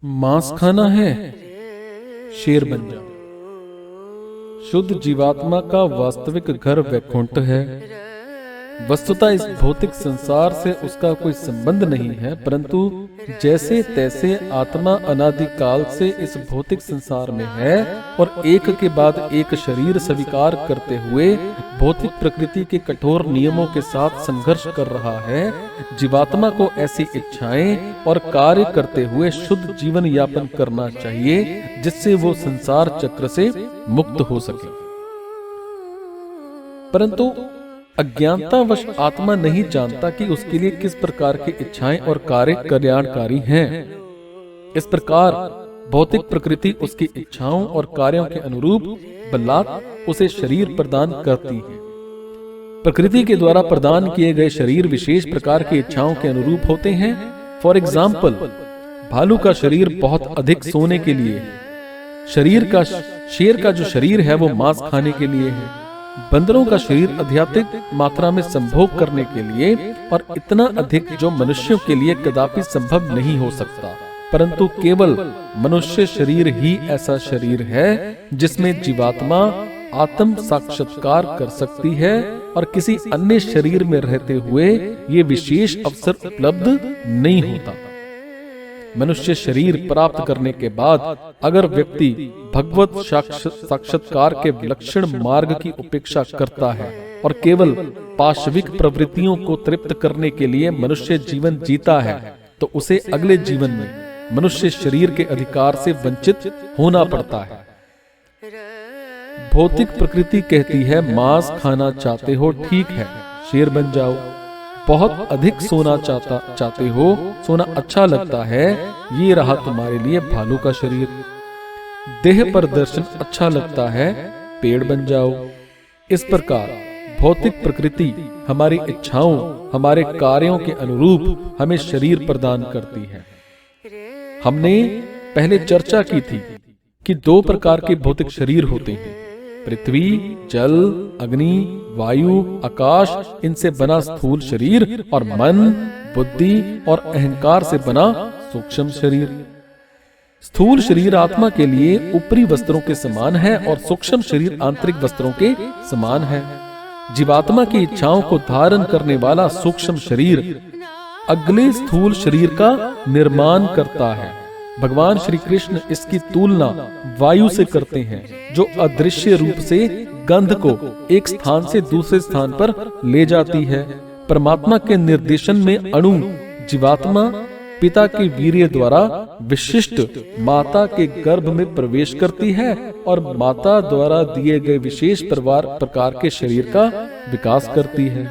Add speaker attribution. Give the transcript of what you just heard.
Speaker 1: मांस खाना है, शेर बन जाओ। शुद्ध जीवात्मा का वास्तविक घर वैकुंठ है। वस्तुतः इस भौतिक संसार से उसका कोई संबंध नहीं है, परंतु जैसे तैसे आत्मा अनादिकाल से इस भौतिक संसार में है और एक के बाद एक शरीर स्वीकार करते हुए भौतिक प्रकृति के कठोर नियमों के साथ संघर्ष कर रहा है। जीवात्मा को ऐसी इच्छाएं और कार्य करते हुए शुद्ध जीवन यापन करना चाहिए, जिससे वो संसार चक्र से मुक्त हो सके। परंतु अज्ञानतावश आत्मा नहीं जानता कि उसके लिए किस प्रकार की इच्छाएं और कार्य कल्याणकारी हैं। इस प्रकार भौतिक प्रकृति उसकी इच्छाओं और कार्यों के अनुरूप बलात् उसे शरीर प्रदान करती है। प्रकृति के द्वारा प्रदान किए गए शरीर विशेष प्रकार की इच्छाओं के अनुरूप होते हैं। फॉर एग्जाम्पल, भालू का शरीर बहुत अधिक सोने के लिए है। शेर का जो शरीर है वो मांस खाने के लिए है। बंदरों का शरीर आध्यात्मिक मात्रा में संभोग करने के लिए, और इतना अधिक जो मनुष्यों के लिए कदापि संभव नहीं हो सकता। परंतु केवल मनुष्य शरीर ही ऐसा शरीर है जिसमें जीवात्मा आत्म साक्षात्कार कर सकती है, और किसी अन्य शरीर में रहते हुए ये विशेष अवसर उपलब्ध नहीं होता। मनुष्य शरीर प्राप्त करने के बाद अगर व्यक्ति भगवत साक्षात्कार के विलक्षण मार्ग की उपेक्षा करता है और केवल पाशविक प्रवृत्तियों को तृप्त करने के लिए मनुष्य जीवन जीता है, तो उसे अगले जीवन में मनुष्य शरीर के अधिकार से वंचित होना पड़ता है। भौतिक प्रकृति कहती है, मांस खाना चाहते हो, ठीक है, शेर बन जाओ। बहुत अधिक सोना चाहते हो, सोना अच्छा लगता है, ये रहा तुम्हारे लिए भालू का शरीर। देह प्रदर्शन अच्छा लगता है, पेड़ बन जाओ। इस प्रकार भौतिक प्रकृति हमारी इच्छाओं, हमारे कार्यों के अनुरूप हमें शरीर प्रदान करती है। हमने पहले चर्चा की थी कि दो प्रकार के भौतिक शरीर होते हैं, पृथ्वी, जल, अग्नि, वायु, आकाश, इनसे बना स्थूल शरीर, और मन, बुद्धि और अहंकार से बना सूक्ष्म शरीर। स्थूल शरीर आत्मा के लिए ऊपरी वस्त्रों के समान है और सूक्ष्म शरीर आंतरिक वस्त्रों के समान है। जीवात्मा की इच्छाओं को धारण करने वाला सूक्ष्म शरीर अगले स्थूल शरीर का निर्माण करता है। भगवान श्री कृष्ण इसकी तुलना वायु से करते हैं, जो अदृश्य रूप से गंध को एक स्थान से दूसरे स्थान पर ले जाती है। परमात्मा के निर्देशन में अणु जीवात्मा पिता के वीर्य द्वारा विशिष्ट माता के गर्भ में प्रवेश करती है और माता द्वारा दिए गए विशेष प्रकार के शरीर का विकास करती है।